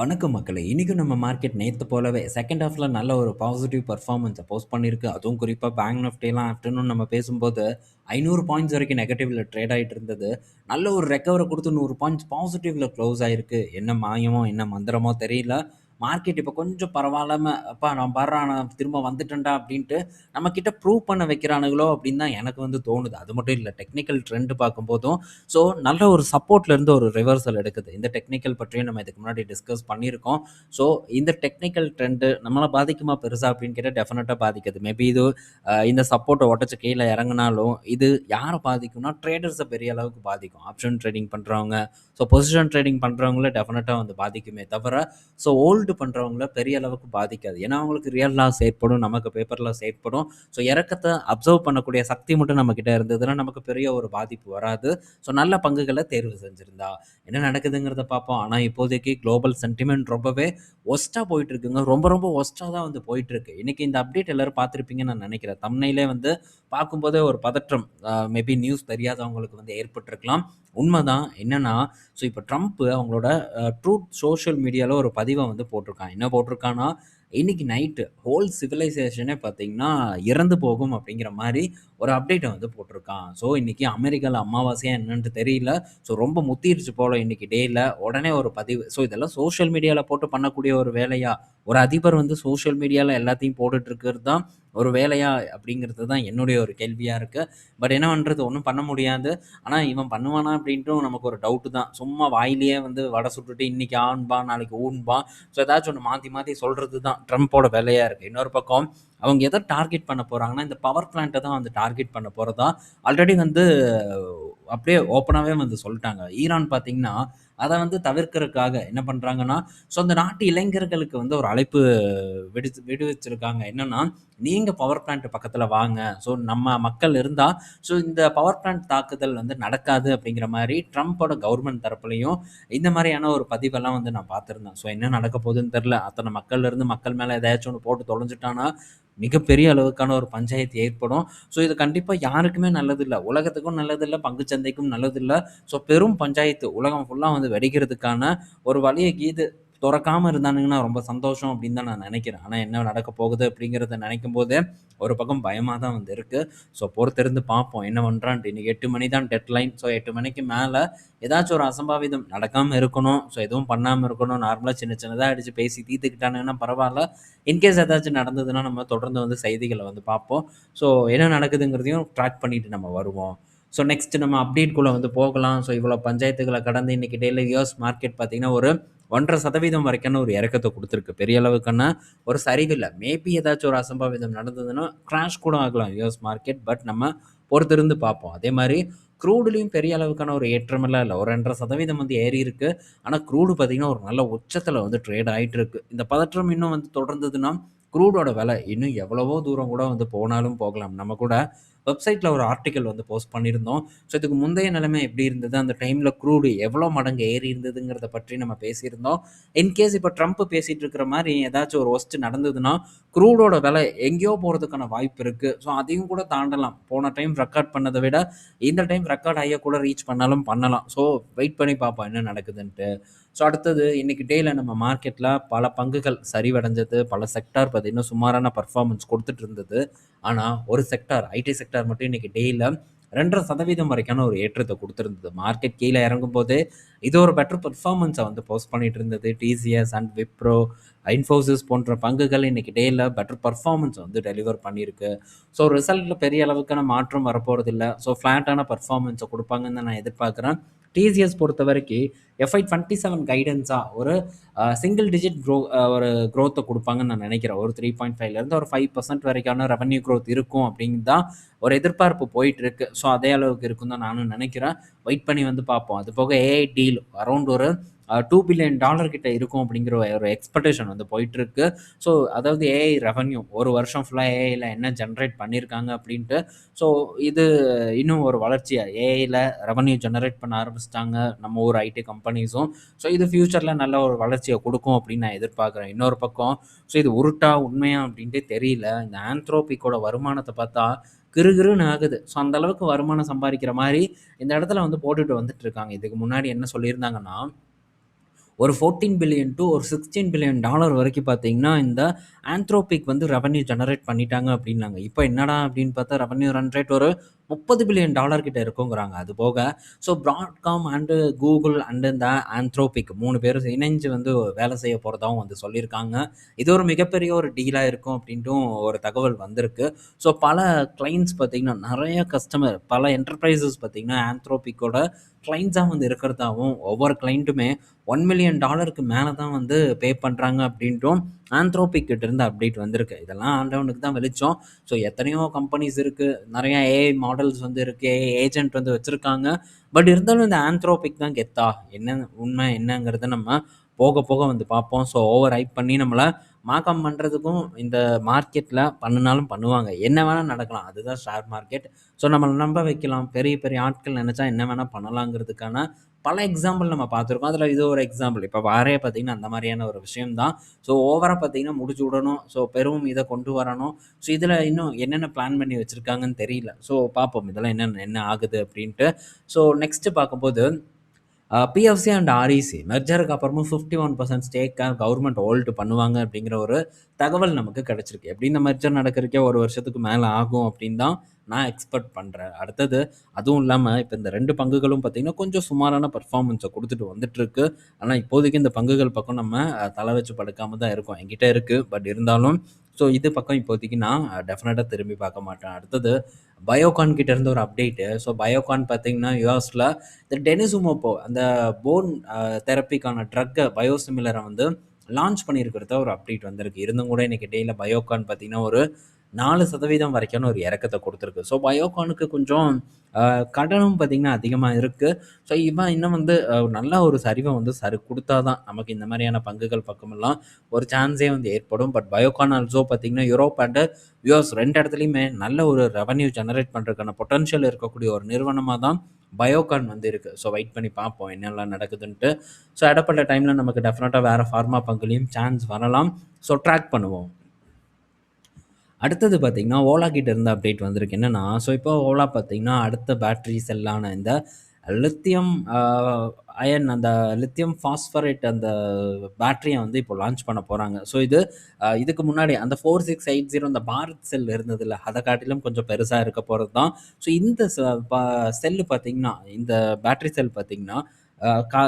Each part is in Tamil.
வணக்கம் மக்களே! இன்னைக்கும் நம்ம மார்க்கெட் நேத்து போலவே செகண்ட் ஹாஃப்ல நல்ல ஒரு பாசிட்டிவ் பெர்ஃபார்மன்ஸ போஸ்ட் பண்ணியிருக்கு. அதுவும் குறிப்பா பேங்க் நிஃப்டிலாம் ஆஃப்டர்நூன் நம்ம பேசும்போது 500 பாயிண்ட்ஸ் வரைக்கும் நெகட்டிவ்ல ட்ரேட் ஆயிட்டு இருந்தது. நல்ல ஒரு ரெக்கவர குடுத்து 100 பாயிண்ட்ஸ் பாசிட்டிவ்ல க்ளோஸ் ஆயிருக்கு. என்ன மாயமோ, என்ன மந்திரமோ தெரியல. மார்க்கெட் இப்ப கொஞ்சம் பரவால்லாம, "அப்பா நான் பார்றா நான் திரும்ப வந்துட்டேன்டா" அப்படின்ட்டு நம்ம கிட்ட ப்ரூவ் பண்ண வைக்கிறானுங்களோ அப்படின்னு தான் எனக்கு வந்து தோணுது. அது மட்டும் இல்ல டெக்னிக்கல் ட்ரெண்ட் பார்க்கும்போதும் ஸோ, நல்ல ஒரு சப்போர்ட்ல இருந்து ஒரு ரிவர்சல் எடுக்குது. இந்த டெக்னிக்கல் பற்றியும் நம்ம இதுக்கு முன்னாடி டிஸ்கஸ் பண்ணியிருக்கோம். ஸோ, இந்த டெக்னிக்கல் ட்ரெண்ட் நம்மள பாதிக்குமா பெருசா அப்படின்னு கேட்டா டெஃபினட்டா பாதிக்குது. மேபி இது இந்த சப்போர்ட்ட உடைச்சு கீழ இறங்குனாலும், இது யார பாதிக்கும்னா ட்ரேடர்ஸ பெரிய அளவுக்கு பாதிக்கும். ஆப்ஷன் ட்ரேடிங் பண்றவங்க, ஸோ பொசிஷன் ட்ரேடிங் பண்றவங்கள டெஃபினட்டா வந்து பாதிக்குமே தவிர, ஸோ ஹோல்டு பண்றவங்கள பெரிய அளவுக்கு பாதிக்காது. ஏன்னா, அவங்களுக்கு ரியல் லாஸ் ஏற்படும், நமக்கு பேப்பர் லாஸ் ஏற்படும். ஸோ, இறக்கத்த அப்சர்வ் பண்ணக்கூடிய சக்தி மட்டும் நம்மகிட்ட இருந்ததுன்னா, நமக்கு பெரிய ஒரு பாதிப்பு வராது. ஸோ நல்ல பங்குகள தேர்வு செஞ்சிருந்தா, என்ன நடக்குதுங்கிறத பார்ப்போம். ஆனா இப்போதைக்கு குளோபல் சென்டிமென்ட் ரொம்பவே வொர்ஸ்ட்டா போயிட்டுருக்குங்க. ரொம்ப ரொம்ப வொர்ஸ்ட்டா தான் வந்து போயிட்டுருக்கு. இன்னைக்கு இந்த அப்டேட் எல்லாரும் பார்த்துருப்பீங்கன்னு நான் நெனைக்கிறேன். தம்ப்நெயிலே வந்து பார்க்கும்போதே ஒரு பதற்றம் மேபி நியூஸ் தெரியாதவங்களுக்கு வந்து ஏற்பட்டிருக்கலாம். உண்மதான். என்னன்னா, ஸோ இப்ப ட்ரம்ப் அவங்களோட ட்ரூத் சோஷியல் மீடியால ஒரு பதிவ வந்து போட்டிருக்கான். என்ன போட்டிருக்கான்னா, இன்னைக்கு நைட்டு ஹோல் சிவிலைசேஷனே பார்த்தீங்கன்னா, இறந்து போகும் அப்படிங்கிற மாரி ஒரு அப்டேட்ட வந்து போட்டிருக்கான். ஸோ, இன்னைக்கு அமெரிக்கால அமாவாசையா என்னன்ட்டு தெரியல. ஸோ, ரொம்ப முத்திருச்சு போல இன்னைக்கு டேல. உடனே ஒரு பதிவு. ஸோ, இதெல்லாம் சோஷியல் மீடியால போட்டு பண்ணக்கூடிய ஒரு வேலையா? ஒரு அதிபர் வந்து சோஷியல் மீடியால எல்லாத்தையும் போட்டுட்டு இருக்கிறது தான் ஒரு வேலையா? அப்படிங்கிறது தான் என்னுடைய ஒரு கேள்வியா இருக்கு. பட் என்ன பண்றது? ஒண்ணும் பண்ண முடியாது. ஆனா, இவன் பண்ணுவானா அப்படின்ட்டும் நமக்கு ஒரு டவுட்டு தான். சும்மா வாயிலேயே வந்து வடை சுட்டுட்டு இன்னைக்கு ஆன்பா, நாளைக்கு ஊன்பா. ஸோ, ஏதாச்சும் ஒண்ணு மாத்தி மாத்தி சொல்றது தான் ட்ரம்ப்போட வேலையா இருக்கு. இன்னொரு பக்கம் அவங்க எத டார்கெட் பண்ண போறாங்கன்னா, இந்த பவர் பிளான்ட்ட தான் வந்து டார்கெட் பண்ண போறதா ஆல்ரெடி வந்து அப்படியே ஓப்பனாவே வந்து சொல்ட்டாங்க. ஈரான் பார்த்தீங்கன்னா, அத வந்து தவிர்க்கிறதுக்காக என்ன பண்றாங்கன்னா, ஸோ அந்த நாட்டு இளைஞர்களுக்கு வந்து ஒரு அழைப்பு விடுவிச்சிருக்காங்க. என்னன்னா, நீங்க பவர் பிளான்ட் பக்கத்துல வாங்க. ஸோ நம்ம மக்கள் இருந்தா, ஸோ இந்த பவர் பிளான்ட் தாக்குதல் வந்து நடக்காது அப்படிங்கிற மாரி ட்ரம்ப்போட கவர்ன்மெண்ட் தரப்புலயும் இந்த மாரியான ஒரு பதிவெல்லாம் வந்து நான் பார்த்திருந்தேன். ஸோ என்ன நடக்க போகுதுன்னு தெரியல. அத்தன மக்கள்ல இருந்து மக்கள் மேல எதையாச்சும் ஒண்ணு போட்டு தொலைஞ்சுட்டானா, மிகப்பெரிய அளவுக்கான ஒரு பஞ்சாயத்து ஏற்படும். ஸோ இது கண்டிப்பா யாருக்குமே நல்லதில்ல. உலகத்துக்கும் நல்லதில்ல, பங்குச் சந்தைக்கும் நல்லதில்ல. ஸோ பெரும் பஞ்சாயத்து உலகம் ஃபுல்லா வந்து வெடிக்கிறதுக்கான ஒரு வழிய கீது தொறக்காம இருந்தானுங்கன்னா ரொம்ப சந்தோஷம் அப்படின்னு தான் நான் நினைக்கிறேன். ஆனா என்ன நடக்க போகுது அப்படிங்கிறத நினைக்கும்போதே ஒரு பக்கம் பயமா தான் வந்து இருக்கு. ஸோ பொறுத்திருந்து பார்ப்போம் என்ன பண்றான்ட்டு. இன்னைக்கு 8 மணி தான் டெட்லைன். ஸோ 8 மணிக்கு மேல ஏதாச்சும் ஒரு அசம்பாவிதம் நடக்காம இருக்கணும். ஸோ எதுவும் பண்ணாம இருக்கணும். நார்மலா சின்ன சின்னதா அடிச்சு பேசி தீர்த்துக்கிட்டானுங்கன்னா பரவால்ல. இன்கேஸ் ஏதாச்சும் நடந்ததுன்னா நம்ம தொடர்ந்து வந்து செய்திகள வந்து பார்ப்போம். ஸோ என்ன நடக்குதுங்கிறதையும் ட்ராக் பண்ணிட்டு நம்ம வருவோம். ஸோ நெக்ஸ்ட் நம்ம அப்டேட்குள்ள வந்து போகலாம். ஸோ இவ்வளோ பஞ்சாயத்துகள கடந்து இன்னைக்கு டெய்லி யுஎஸ் மார்க்கெட் பார்த்தீங்கன்னா, ஒரு 1.5% வரைக்கான ஒரு இறக்கத்த குடுத்திருக்கு. பெரிய அளவுக்கான ஒரு சரிவில்ல. மேபி ஏதாச்சும் ஒரு அசம்பாவிதம் நடந்ததுன்னா, கிராஷ் கூட ஆகலாம் யுஎஸ் மார்க்கெட். பட் நம்ம பொறுத்திருந்து பார்ப்போம். அதே மாரி க்ரூட்லயும் பெரிய அளவுக்கான ஒரு ஏற்றமெல்லாம் இல்ல. ஒரு 2.5% வந்து ஏறியிருக்கு. ஆனா க்ரூடு பார்த்தீங்கன்னா, ஒரு நல்ல உச்சத்தில வந்து ட்ரேட் ஆயிட்டு இருக்கு. இந்த பதற்றம் இன்னும் வந்து தொடர்ந்ததுன்னா, க்ரூடோட விலை இன்னும் எவ்வளவோ தூரம் கூட வந்து போனாலும் போகலாம். நம்ம கூட வெப்சைட்ல ஒரு ஆர்டிக்கிள் வந்து போஸ்ட் பண்ணியிருந்தோம். ஸோ இதுக்கு முந்தைய நிலைமை எப்படி இருந்தது? அந்த டைம்ல க்ரூடு எவ்வளோ மடங்கு ஏறி இருந்ததுங்கிறத பற்றி நம்ம பேசியிருந்தோம். இன்கேஸ் இப்ப ட்ரம்ப் பேசிட்டு இருக்கிற மாரி ஏதாச்சும் ஒரு வொர்ஸ்ட் நடந்ததுன்னா, க்ரூடோட விலை எங்கேயோ போறதுக்கான வாய்ப்பு இருக்கு. ஸோ அதையும் கூட தாண்டலாம். போன டைம் ரெக்கார்ட் பண்ணத விட, இந்த டைம் ரெக்கார்ட் ஹைய கூட ரீச் பண்ணாலும் பண்ணலாம். ஸோ வெயிட் பண்ணி பார்ப்போம் என்ன நடக்குதுன்ட்டு. ஸோ அடுத்தது இன்னைக்கு டேல நம்ம மார்க்கெட்ல பல பங்குகள் சரிவடைஞ்சது. பல செக்டார் பார்த்தீங்கன்னா, சுமாரான பெர்ஃபார்மன்ஸ் குடுத்துட்டு இருந்தது. ஆனா, ஒரு செக்டார் ஐடி செக்டார் மட்டும் இன்னைக்கு டேல 2.5% வரைக்கான ஒரு ஏற்றத்த குடுத்திருந்தது. மார்க்கெட் கீழ இறங்கும்போதே, இது ஒரு பெட்டர் பெர்ஃபார்மன்ஸ வந்து போஸ்ட் பண்ணிட்டு இருந்தது. டிசிஎஸ் அண்ட் விப்ரோ, இன்ஃபோசிஸ் போன்ற பங்குகள் இன்னைக்கு டேல பெட்டர் பெர்ஃபார்மன்ஸ் வந்து டெலிவர் பண்ணியிருக்கு. ஸோ ரிசல்ட்ல பெரிய அளவுக்கான மாற்றம் வரப்போறதில்ல. ஸோ ஃப்ளாட்டான பெர்ஃபார்மன்ஸ குடுப்பாங்கன்னு தான் நான் எதிர்பார்க்கிறேன். டிசிஎஸ் பொறுத்தவரைக்கு எஃப்ஐ 27 கைடன்ஸா ஒரு சிங்கிள் டிஜிட் ஒரு குரோத்த குடுப்பாங்கன்னு நான் நினைக்கிறேன். ஒரு 3.5லேருந்து ஒரு 5% வரைக்கான ரெவென்யூ குரோத் இருக்கும் அப்படின்னு தான் ஒரு எதிர்பார்ப்பு போயிட்டு இருக்கு. ஸோ அதே அளவுக்கு இருக்குன்னு தான் நானும் நினைக்கிறேன். வெயிட் பண்ணி வந்து பார்ப்போம். அது போக ஏஐ டீல் அரவுண்ட் ஒரு $2 பில்லியன் கிட்ட இருக்கும் அப்படிங்கிற ஒரு எக்ஸ்பெக்டேஷன் வந்து போயிட்டுருக்கு. ஸோ அதாவது ஏஐ ரெவென்யூ ஒரு வருஷம் ஃபுல்லா ஏஐல என்ன ஜெனரேட் பண்ணியிருக்காங்க அப்படின்ட்டு. ஸோ இது இன்னும் ஒரு வளர்ச்சியா ஏஐல ரெவென்யூ ஜெனரேட் பண்ண ஆரம்பிச்சுட்டாங்க நம்ம ஊர் ஐடி கம்பெனிஸும். ஸோ இது ஃபியூச்சர்ல நல்ல ஒரு வளர்ச்சிய குடுக்கும் அப்படின்னு நான் எதிர்பார்க்குறேன். இன்னொரு பக்கம் ஸோ இது உருட்டா, உண்மையா அப்படின்ட்டே தெரியல. இந்த ஆந்த்ரோபிக்கோட வருமானத்த பார்த்தா கிறுகிறுன்னு ஆகுது. ஸோ அந்த அளவுக்கு வருமானம் சம்பாரிக்கிற மாரி இந்த இடத்துல வந்து போட்டுட்டு வந்துட்டு இருக்காங்க. இதுக்கு முன்னாடி என்ன சொல்லியிருந்தாங்கன்னா ஒரு 14 பில்லியன் டூ ஒரு 16 பில்லியன் டாலர் வரைக்கும் பார்த்தீங்கன்னா, இந்த ஆந்த்ரோபிக் வந்து ரெவென்யூ ஜெனரேட் பண்ணிட்டாங்க அப்படின்னாங்க. இப்ப என்னடா அப்படின்னு பார்த்தா ரெவென்யூ ரன் ரேட் ஒரு 30 பில்லியன் டாலர் கிட்ட இருக்குங்கிறாங்க. அது போக so Broadcom and Google and இந்த ஆந்த்ரோபிக் 3 பேரும் இணைஞ்சு வந்து வேலை செய்ய போறதாவும் வந்து சொல்லியிருக்காங்க. இது ஒரு மிகப்பெரிய ஒரு டீலா இருக்கும் அப்படின்ட்டும் ஒரு தகவல் வந்திருக்கு. ஸோ பல கிளையண்ட்ஸ் பார்த்தீங்கன்னா, நெறைய கஸ்டமர் பல என்டர்பிரைசஸ் பார்த்தீங்கன்னா, ஆந்த்ரோபிக்கோட கிளையண்ட்ஸா வந்து இருக்கிறதாவும், ஒவ்வொரு கிளையண்ட்டுமே $1,000,000க்கு மேல தான் வந்து பே பண்றாங்க அப்படின்ட்டும் ஆந்த்ரோபிக் கிட்ட இருந்து அப்டேட் வந்திருக்கு. இதெல்லாம் ஆண்டவனுக்கு தான் வெளிச்சம். ஸோ எத்தனையோ கம்பெனிஸ் இருக்கு. நெறைய ஏஐ மாடல்ஸ் வந்து இருக்கு. ஏஐ ஏஜென்ட் வந்து வச்சிருக்காங்க. பட் இருந்தாலும் இந்த ஆந்த்ரோபிக் தான் கெத்தா? என்ன உண்மை என்னங்கிறத நம்ம போக போக வந்து பார்ப்போம். ஸோ ஓவர் ஹைப் பண்ணி நம்மள மாக்காம் பண்றதுக்கும் இந்த மார்க்கெட்ல பண்ணுனாலும் பண்ணுவாங்க. என்ன வேணா நடக்கலாம். அதுதான் ஷேர் மார்க்கெட். ஸோ நம்மள நம்ப வைக்கலாம். பெரிய பெரிய ஆட்கள் நெனச்சா என்ன வேணா பண்ணலாங்கிறதுக்கான பல எக்ஸாம்பிள் நம்ம பார்த்துருக்கோம். அதில இது ஒரு எக்ஸாம்பிள். இப்ப வாரே பார்த்தீங்கன்னா, அந்த மாரியான ஒரு விஷயம் தான். ஸோ ஓவரா பார்த்தீங்கன்னா முடிச்சு விடணும். ஸோ பெரும் இத கொண்டு வரணும். ஸோ இதில இன்னும் என்னென்ன பிளான் பண்ணி வச்சிருக்காங்கன்னு தெரியல. ஸோ பார்ப்போம். இதெல்லாம் என்ன ஆகுது அப்படின்ட்டு. ஸோ நெக்ஸ்ட் பார்க்கும்போது பிஎஃப்சி அண்ட் ஆர்இசி மெர்ஜருக்கு அப்புறமும் 51% ஸ்டேக்கை கவர்மெண்ட் ஹோல்டு பண்ணுவாங்க அப்படிங்கிற ஒரு தகவல் நமக்கு கிடைச்சிருக்கு. எப்படி இந்த மெர்ஜர் நடக்கிறதுக்கே ஒரு வருஷத்துக்கு மேலே ஆகும் அப்படின்னு தான் நான் எக்ஸ்பெக்ட் பண்ணுறேன். அடுத்தது அதுவும் இல்லாமல் இப்போ இந்த 2 பங்குகளும் பார்த்தீங்கன்னா கொஞ்சம் சுமாரான பர்ஃபார்மன்ஸை கொடுத்துட்டு வந்துட்டுருக்கு. ஆனால் இப்போதைக்கு இந்த பங்குகள் பக்கம் நம்ம தலை வச்சு படுக்காம தான் இருக்கோம். என்கிட்ட இருக்குது. பட் இருந்தாலும் ஸோ இது பக்கம் இப்போதைக்கு நான் டெஃபினட்டாக திரும்பி பார்க்க மாட்டேன். அடுத்தது பயோகான் கிட்ட இருந்து ஒரு அப்டேட்டு. ஸோ பயோகான் பார்த்தீங்கன்னா யுஎஸில் இந்த டெனிசுமோப்போ அந்த போன் தெரப்பிக்கான ட்ரக்கை பயோசிமிலரை வந்து லான்ச் பண்ணியிருக்கிறத ஒரு அப்டேட் வந்திருக்கு. இருந்தும் கூட இன்னைக்கு டேயில் பயோகான் பார்த்தீங்கன்னா ஒரு 4% வரைக்கான ஒரு இறக்கத்தை கொடுத்துருக்கு. ஸோ பயோகானுக்கு கொஞ்சம் கடனும் பார்த்தீங்கன்னா அதிகமாக இருக்குது. ஸோ இவன் இன்னும் வந்து நல்ல ஒரு சரிவை வந்து கொடுத்தா தான் நமக்கு இந்த மாதிரியான பங்குகள் பக்கமெல்லாம் ஒரு சான்ஸே வந்து ஏற்படும். பட் பயோகான் ஆல்சோ பார்த்தீங்கன்னா யூரோப் அண்டு யுஎஸ் 2 இடத்துலையுமே நல்ல ஒரு ரெவன்யூ ஜெனரேட் பண்ணுறதுக்கான பொட்டன்ஷியல் இருக்கக்கூடிய ஒரு நிறுவனமாக தான் பயோகான் வந்து இருக்குது. ஸோ வெயிட் பண்ணி பார்ப்போம் என்னெல்லாம் நடக்குதுன்ட்டு. ஸோ இடப்பட்ட டைமில் நமக்கு டெஃபினட்டாக வேறு ஃபார்மா பங்குலையும் சான்ஸ் வரலாம். ஸோ ட்ராக் பண்ணுவோம். அடுத்தது பார்த்தீங்கன்னா, ஓலா கிட்ட இருந்து அப்டேட் வந்திருக்கு. என்னன்னா, ஸோ இப்போ ஓலா பார்த்தீங்கன்னா, அடுத்த பேட்டரி செல்லான இந்த லித்தியம் அயன் அந்த லித்தியம் பாஸ்பரேட் அந்த பேட்டரிய வந்து இப்போ லான்ச் பண்ண போறாங்க. ஸோ இது இதுக்கு முன்னாடி அந்த 4680 அந்த பாரத் செல் இருந்ததுல்ல, அத காட்டிலும் கொஞ்சம் பெருசா இருக்க போறது தான். ஸோ இந்த செல்லு பார்த்தீங்கன்னா, இந்த பேட்டரி செல் பார்த்தீங்கன்னா,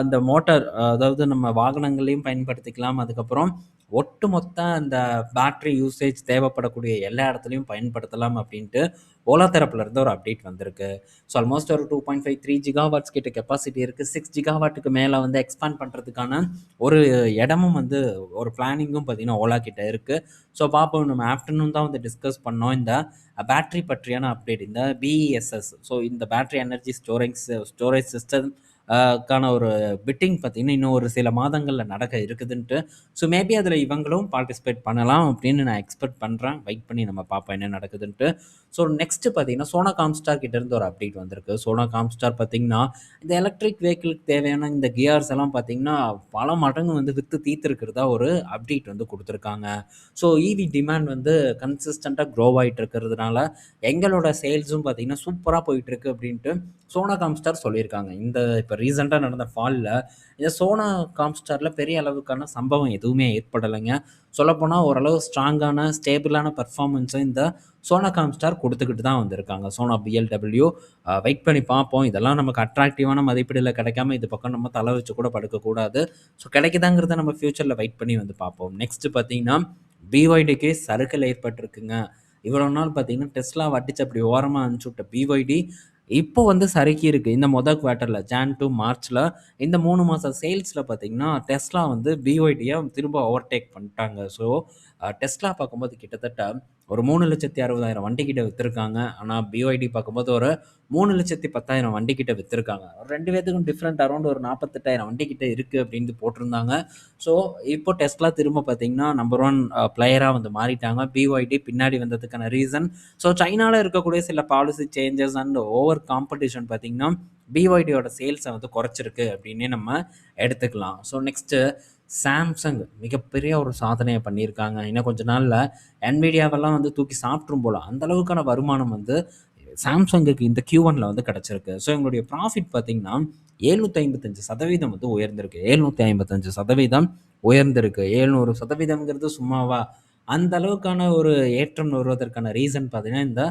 இந்த மோட்டார் அதாவது நம்ம வாகனங்களையும் பயன்படுத்திக்கலாம். அதுக்கப்புறம் ஒட்டுமொத்த அந்த பேட்டரி யூசேஜ் தேவைப்படக்கூடிய எல்லா இடத்துலயும் பயன்படுத்தலாம் அப்படின்ட்டு ஓலா தரப்புல இருந்து ஒரு அப்டேட் வந்திருக்கு. ஸோ ஆல்மோஸ்ட் ஒரு 2.5 3 ஜிகாவாட்ஸ் கிட்ட கெப்பாசிட்டி இருக்கு. 6 ஜிகாவாட்டுக்கு மேல வந்து எக்ஸ்பேண்ட் பண்றதுக்கான ஒரு இடமும் வந்து ஒரு பிளானிங்கும் பார்த்தீங்கன்னா ஓலா கிட்ட இருக்கு. ஸோ பார்ப்போம். நம்ம ஆஃப்டர்நூன் தான் வந்து டிஸ்கஸ் பண்ணோம் இந்த பேட்டரி பற்றியான அப்டேட். இந்த பிஇஎஸ்எஸ் ஸோ இந்த பேட்டரி எனர்ஜி ஸ்டோரேஜ் சிஸ்டம் க்கான ஒரு பிட்டிங் பார்த்தீங்கன்னா, இன்னும் ஒரு சில மாதங்கள்ல நடக்க இருக்குதுன்ட்டு. ஸோ மேபி அதில இவங்களும் பார்ட்டிசிபேட் பண்ணலாம் அப்படின்னு நான் எக்ஸ்பெக்ட் பண்றேன். வெயிட் பண்ணி நம்ம பார்ப்போம் என்ன நடக்குதுன்ட்டு. ஸோ நெக்ஸ்ட் பார்த்தீங்கன்னா, சோனா காம்ஸ்டார் கிட்ட இருந்து ஒரு அப்டேட் வந்திருக்கு. சோனா காம்ஸ்டார் பார்த்தீங்கன்னா, இந்த எலக்ட்ரிக் வெஹிக்கிளுக்கு தேவையான இந்த கியர்ஸ் எல்லாம் பார்த்தீங்கன்னா, பல மடங்கு வந்து வித்து தீர்த்திருக்கிறதா ஒரு அப்டேட் வந்து குடுத்துருக்காங்க. ஸோ ஈவி டிமாண்ட் வந்து கன்சிஸ்டன்ட்டா க்ரோ ஆயிட்டு இருக்கிறதுனால, எங்களோட சேல்ஸும் பார்த்தீங்கன்னா, சூப்பரா போயிட்டுருக்கு அப்படின்ட்டு சோனா காம்ஸ்டார் சொல்லியிருக்காங்க. இந்த இப்ப ரீசென்ட்டா நடந்த ஃபால்ல இந்த சோனா காம்ஸ்டார்ல பெரிய அளவுக்கான சம்பவம் எதுவுமே ஏற்படலைங்க. சொல்லப்போனா ஓரளவு ஸ்ட்ராங்கான, ஸ்டேபிளான பெர்ஃபார்மன்ஸ இந்த சோனா காம்ஸ்டார் குடுத்துக்கிட்டு தான் வந்திருக்காங்க. சோனா பிஎல்டபிள்யூ வெயிட் பண்ணி பார்ப்போம். இதெல்லாம் நமக்கு அட்ராக்டிவான மதிப்பீடுல கிடைக்காம இது பக்கம் நம்ம தல வச்சு கூட படுக்கக்கூடாது. ஸோ கிடைக்குதாங்கிறத நம்ம ஃபியூச்சர்ல வெயிட் பண்ணி வந்து பார்ப்போம். நெக்ஸ்ட் பார்த்தீங்கன்னா, பிஒய்டிக்கு சறுக்கல் ஏற்பட்டிருக்குங்க. இவ்வளோ நாள் பார்த்தீங்கன்னா, டெஸ்லாவ அடிச்சு அப்படி ஓரமா அனுப்பிச்சு விட்ட பிஒய்டி இப்போ வந்து சறுக்கி இருக்கு. இந்த குவார்ட்டர்ல ஜான் டூ மார்ச்ல இந்த 3 மாச சேல்ஸ்ல பார்த்தீங்கன்னா, டெஸ்லா வந்து பிஒய்டிய திரும்ப ஓவர்டேக் பண்ணிட்டாங்க. ஸோ டெஸ்லா பார்க்கும்போது கிட்டத்தட்ட ஒரு 3,60,000 வண்டி கிட்ட வித்திருக்காங்க. ஆனா பிஒய்டி பார்க்கும்போது ஒரு 3,10,000 வண்டி கிட்ட வித்திருக்காங்க. 2 பேத்துக்கும் டிஃபரெண்ட் அரவுண்ட் ஒரு 48,000 வண்டி கிட்ட இருக்கு அப்படின்னு போட்டிருந்தாங்க. ஸோ இப்போ டெஸ்லா திரும்ப பார்த்தீங்கன்னா, நம்பர் 1 பிளேயரா வந்து மாறிட்டாங்க. பிஒய்டி பின்னாடி வந்ததுக்கான ரீசன் ஸோ சைனால இருக்கக்கூடிய சில policy changes and over competition பார்த்தீங்கன்னா, பிஒய்டியோட சேல்ஸை வந்து குறைச்சிருக்கு அப்படின்னே நம்ம எடுத்துக்கலாம். ஸோ நெக்ஸ்ட்டு சாம்சங் மிகப்பெரிய ஒரு சாதனையை பண்ணியிருக்காங்க. இன்னும் கொஞ்ச நாள்ல என்விடியாவெல்லாம் வந்து தூக்கி சாப்பிட்ரும் போல. அந்த அளவுக்கான வருமானம் வந்து சாம்சங்குக்கு இந்த Q1ல வந்து கிடைச்சிருக்கு. ஸோ இவங்களுடைய ப்ராஃபிட் பார்த்தீங்கன்னா 755% வந்து உயர்ந்திருக்கு. 755% உயர்ந்திருக்கு. 700%ங்கிறது சும்மாவா? அந்த அளவுக்கான ஒரு ஏற்றம் வருவதற்கான ரீசன் பார்த்தீங்கன்னா, இந்த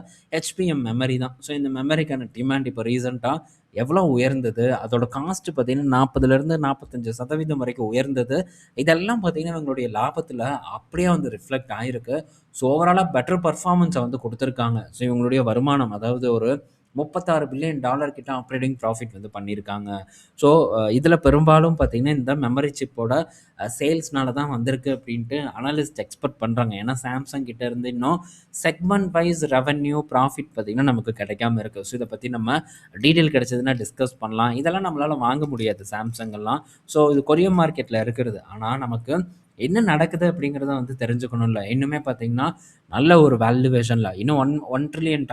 HBM மெமரி தான். ஸோ இந்த மெமரிக்கான டிமாண்ட் இப்போ ரீசென்ட்டா எவ்வளோ உயர்ந்தது? அதோட காஸ்ட் பார்த்தீங்கன்னா 40லேருந்து 45% வரைக்கும் உயர்ந்தது. இதெல்லாம் பார்த்தீங்கன்னா, இவங்களுடைய லாபத்தில அப்படியே வந்து ரிஃப்ளெக்ட் ஆயிருக்கு. ஸோ ஓவராலா பெட்டர் பெர்ஃபார்மன்ஸ வந்து குடுத்துருக்காங்க. ஸோ இவங்களுடைய வருமானம் அதாவது ஒரு $36 பில்லியன் கிட்ட ஆப்பரேட்டிங் ப்ராஃபிட் வந்து பண்ணியிருக்காங்க. ஸோ இதில பெரும்பாலும் பார்த்தீங்கன்னா, இந்த மெமரி சிப்போட சேல்ஸ்னால தான் வந்திருக்கு அப்படின்ட்டு அனலிஸ்ட் எக்ஸ்பெக்ட் பண்றாங்க. ஏன்னா Samsung கிட்ட இருந்து இன்னும் செக்மெண்ட் வைஸ் ரெவென்யூ, ப்ராஃபிட் பார்த்தீங்கன்னா, நமக்கு கிடைக்காம இருக்கு. ஸோ இத பத்தி நம்ம டீட்டெயில் கிடைச்சதுன்னா டிஸ்கஸ் பண்ணலாம். இதெல்லாம் நம்மளால வாங்க முடியாது Samsung எல்லாம். ஸோ இது கொரியன் மார்க்கெட்ல இருக்கிறது. ஆனா நமக்கு என்ன நடக்குது அப்படிங்கிறத வந்து தெரிஞ்சுக்கணும்ல. இன்னுமே பார்த்தீங்கன்னா, நல்ல ஒரு வேல்யூவேஷன்ல இன்னும் $1 ட்ரில்லியன்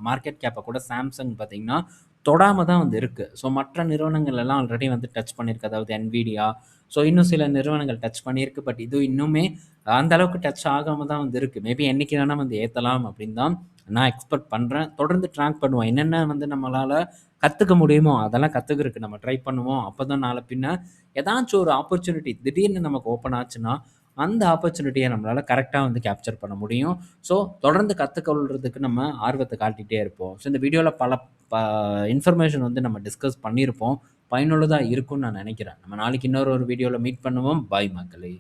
மார்க்கெட் கேப்ப கூட Samsung பார்த்தீங்கன்னா, தொடாம தான் வந்து இருக்கு. ஸோ மற்ற நிறுவனங்கள் எல்லாம் ஆல்ரெடி வந்து டச் பண்ணியிருக்கு. அதாவது Nvidia, ஸோ இன்னும் சில நிறுவனங்கள் டச் பண்ணியிருக்கு. பட் இது இன்னுமே அந்த அளவுக்கு டச் ஆகாம தான் வந்து இருக்கு. மேபி என்னைக்கு வேணா வந்து ஏத்தலாம் அப்படின்னு தான் நான் எக்ஸ்பெக்ட் பண்றேன். தொடர்ந்து ட்ராக் பண்ணுவோம். என்னென்ன வந்து நம்மளால கத்துக்க முடியுமோ, அதெல்லாம் கத்துக்கிறதுக்கு நம்ம ட்ரை பண்ணுவோம். அப்பதான் நாள பின்ன ஏதாச்சும் ஒரு ஆப்பர்ச்சுனிட்டி திடீர்னு நமக்கு ஓப்பன் ஆச்சுன்னா, அந்த ஆப்பர்ச்சுனிட்டிய நம்மளால கரெக்ட்டா வந்து கேப்சர் பண்ண முடியும். ஸோ தொடர்ந்து கத்துக்கொள்றதுக்கு நம்ம ஆர்வத்த காட்டிட்டே இருப்போம். ஸோ இந்த வீடியோல பல ப இன்ஃபர்மேஷன் வந்து நம்ம டிஸ்கஸ் பண்ணியிருப்போம். பயனுள்ளதா இருக்கும்னு நான் நெனைக்கிறேன். நம்ம நாளைக்கு இன்னொரு ஒரு வீடியோல மீட் பண்ணுவோம். பாய் மக்களே!